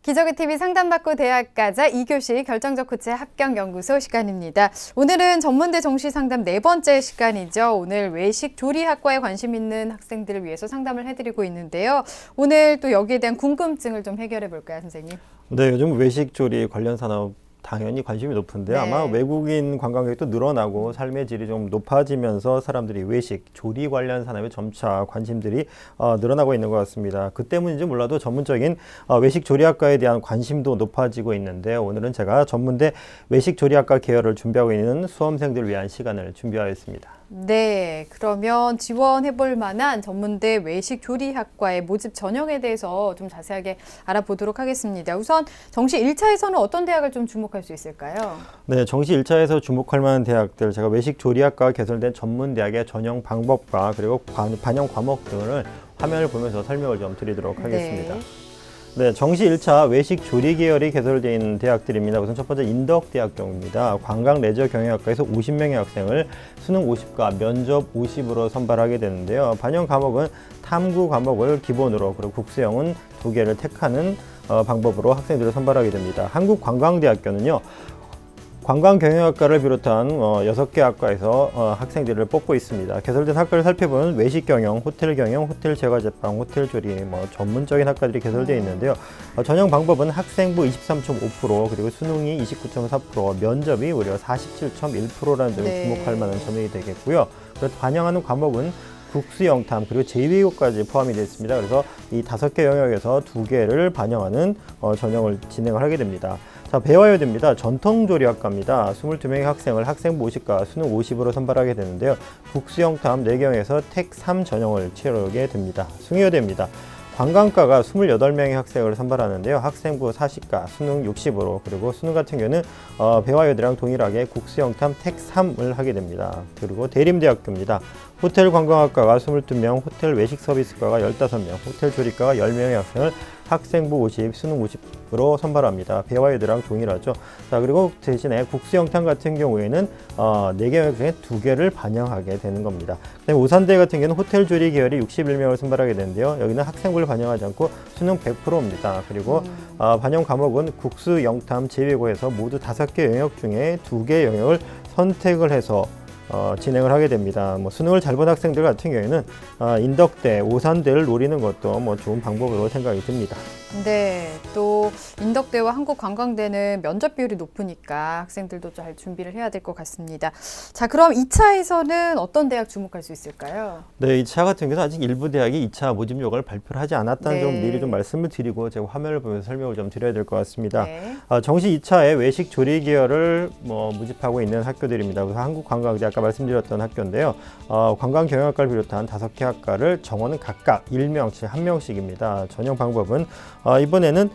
기적의 TV 상담받고 대학 가자 2교시 결정적 구체 합격 연구소 시간입니다. 오늘은 전문대 정시 상담 4번째 시간이죠. 오늘 외식 조리학과에 관심 있는 학생들을 위해서 상담을 해드리고 있는데요. 오늘 또 여기에 대한 궁금증을 좀 해결해 볼까요, 선생님? 네, 요즘 외식 조리 관련 산업 당연히 관심이 높은데요. 네. 아마 외국인 관광객도 늘어나고 삶의 질이 좀 높아지면서 사람들이 외식, 조리 관련 산업에 점차 관심들이 늘어나고 있는 것 같습니다. 그 때문인지 몰라도 전문적인 외식 조리학과에 대한 관심도 높아지고 있는데 오늘은 제가 전문대 외식 조리학과 계열을 준비하고 있는 수험생들을 위한 시간을 준비하였습니다. 네, 그러면 지원해 볼 만한 전문대 외식 조리학과의 모집 전형에 대해서 좀 자세하게 알아보도록 하겠습니다. 우선 정시 1차에서는 어떤 대학을 좀 주목할 수 있을까요? 네, 정시 1차에서 주목할 만한 대학들, 제가 외식 조리학과가 개설된 전문대학의 전형 방법과 그리고 반영 과목 등을 화면을 보면서 설명을 좀 드리도록 하겠습니다. 네, 정시 1차 외식 조리 계열이 개설되어 있는 대학들입니다. 우선 첫 번째 인덕대학교입니다. 관광 레저 경영학과에서 50명의 학생을 수능 50과 면접 50으로 선발하게 되는데요. 반영 과목은 탐구 과목을 기본으로 그리고 국수형은 2개를 택하는 방법으로 학생들을 선발하게 됩니다. 한국관광대학교는요. 관광경영학과를 비롯한 6개 학과에서 학생들을 뽑고 있습니다. 개설된 학과를 살펴보면 외식경영, 호텔경영, 호텔제과제빵, 호텔조리 전문적인 학과들이 개설되어 있는데요. 전형 방법은 학생부 23.5% 그리고 수능이 29.4% 면접이 무려 47.1%라는 점이 주목할 만한 점이 되겠고요. 그래서 반영하는 과목은 국수 영탐 그리고 제2외국까지 포함이 되어 있습니다. 그래서 이 5개 영역에서 2개를 반영하는 전형을 진행을 하게 됩니다. 자, 배워야됩니다. 전통조리학과입니다. 22명의 학생을 학생부 50과 수능 50으로 선발하게 되는데요. 국수 영탐 4경에서 택 3 전형을 치르게 됩니다. 숭의여대입니다. 관광과가 28명의 학생을 선발하는데요. 학생부 40과 수능 60으로 그리고 수능 같은 경우는 배화여대랑 동일하게 국수영탐 택 3을 하게 됩니다. 그리고 대림대학교입니다. 호텔관광학과가 22명, 호텔 외식서비스과가 15명, 호텔조리과가 10명의 학생을 학생부 50, 수능 50으로 선발합니다. 배화여대랑 동일하죠. 자, 그리고 대신에 국수영탐 같은 경우에는 4개 영역 중에 2개를 반영하게 되는 겁니다. 그다음에 오산대 같은 경우는 호텔조리 계열이 61명을 선발하게 되는데요. 여기는 학생부를 반영하지 않고 수능 100%입니다. 그리고 반영 과목은 국수영탐 제2외고에서 모두 5개 영역 중에 2개 영역을 선택을 해서 진행을 하게 됩니다. 수능을 잘 본 학생들 같은 경우에는 인덕대, 오산대를 노리는 것도 좋은 방법으로 생각이 듭니다. 네, 또 인덕대와 한국관광대는 면접 비율이 높으니까 학생들도 잘 준비를 해야 될 것 같습니다. 자, 그럼 2차에서는 어떤 대학 주목할 수 있을까요? 네, 2차 같은 경우는 아직 일부 대학이 2차 모집 요건을 발표를 하지 않았다는 점 미리 좀 말씀을 드리고 제가 화면을 보면서 설명을 좀 드려야 될 것 같습니다. 네. 정시 2차에 외식 조리 계열을 모집하고 있는 학교들입니다. 그래서 한국관광대 아까 말씀드렸던 학교인데요. 관광경영학과를 비롯한 5개 학과를 정원은 각각 1명씩 1명씩입니다. 전형 방법은 이번에는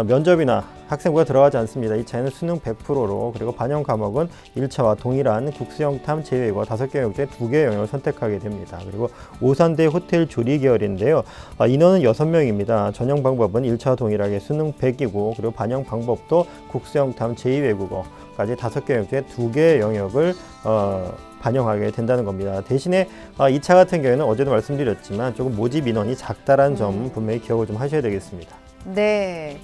면접이나 학생부가 들어가지 않습니다. 2차에는 수능 100%로 그리고 반영 과목은 1차와 동일한 국수영탐 제2외고 5개 영역 중에 2개 영역을 선택하게 됩니다. 그리고 오산대 호텔 조리 계열인데요. 인원은 6명입니다. 전형 방법은 1차와 동일하게 수능 100이고 그리고 반영 방법도 국수영탐 제2외국어까지 5개 영역 중에 2개 영역을 반영하게 된다는 겁니다. 대신에 2차 같은 경우에는 어제도 말씀드렸지만 조금 모집 인원이 작다라는 점 분명히 기억을 좀 하셔야 되겠습니다. 네.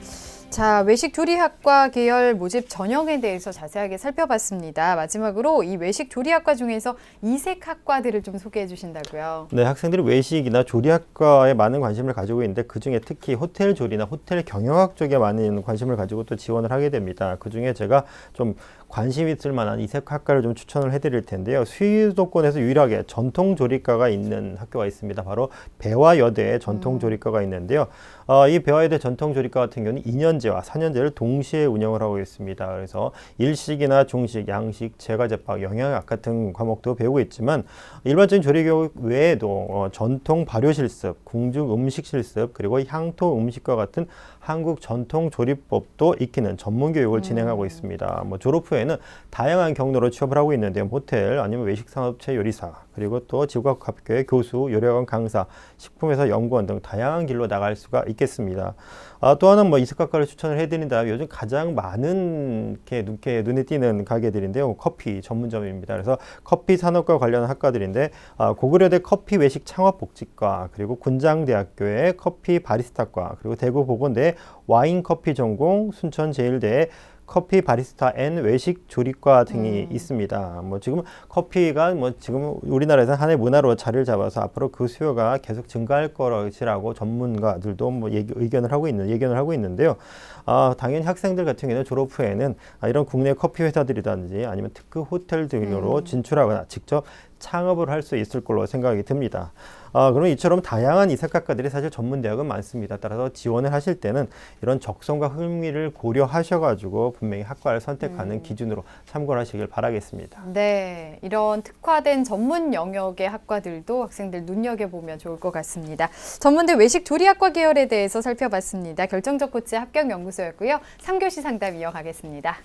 자, 외식조리학과 계열 모집 전형에 대해서 자세하게 살펴봤습니다. 마지막으로 이 외식조리학과 중에서 이색 학과들을 좀 소개해 주신다고요? 네, 학생들이 외식이나 조리학과에 많은 관심을 가지고 있는데 그중에 특히 호텔 조리나 호텔 경영학 쪽에 많은 관심을 가지고 또 지원을 하게 됩니다. 그중에 제가 좀 관심 있을 만한 이색 학과를 좀 추천을 해드릴 텐데요. 수도권에서 유일하게 전통조리과가 있는 학교가 있습니다. 바로 배화여대의 전통조리과가 있는데요. 이 배화여대 전통조리과 같은 경우는 2년제와 4년제를 동시에 운영을 하고 있습니다. 그래서 일식이나 중식, 양식, 제과제빵, 영양학 같은 과목도 배우고 있지만 일반적인 조리교육 외에도 전통 발효실습, 궁중 음식실습, 그리고 향토 음식과 같은 한국 전통조리법도 익히는 전문교육을 진행하고 있습니다. 졸업 후에는 다양한 경로로 취업을 하고 있는데요. 호텔 아니면 외식산업체 요리사, 그리고 또 지구과학학교의 교수, 요리학원 강사, 식품회사 연구원 등 다양한 길로 나갈 수가 있겠습니다. 또 하나는 이색학과를 추천을 해드린다면 요즘 가장 많은 눈에 띄는 가게들인데요. 커피 전문점입니다. 그래서 커피 산업과 관련한 학과들인데 고구려대 커피 외식 창업복지과, 그리고 군장대학교의 커피 바리스타과, 그리고 대구보건대 와인 커피 전공, 순천제일대의 커피 바리스타 앤 외식 조리과 등이 있습니다. 뭐 지금 커피가 뭐 지금 우리나라에서 하나의 문화로 자리를 잡아서 앞으로 그 수요가 계속 증가할 것이라고 전문가들도 뭐 예견을 하고 있는데요. 당연히 학생들 같은 경우에는 졸업 후에는 이런 국내 커피 회사들이라든지 아니면 특급 호텔 등으로 진출하거나 직접 창업을 할 수 있을 걸로 생각이 듭니다. 그럼 이처럼 다양한 이사학과들이 사실 전문대학은 많습니다. 따라서 지원을 하실 때는 이런 적성과 흥미를 고려하셔가지고 분명히 학과를 선택하는 기준으로 참고를 하시길 바라겠습니다. 네, 이런 특화된 전문 영역의 학과들도 학생들 눈여겨보면 좋을 것 같습니다. 전문대 외식조리학과 계열에 대해서 살펴봤습니다. 결정적 코치 합격연구소였고요. 3교시 상담 이어가겠습니다.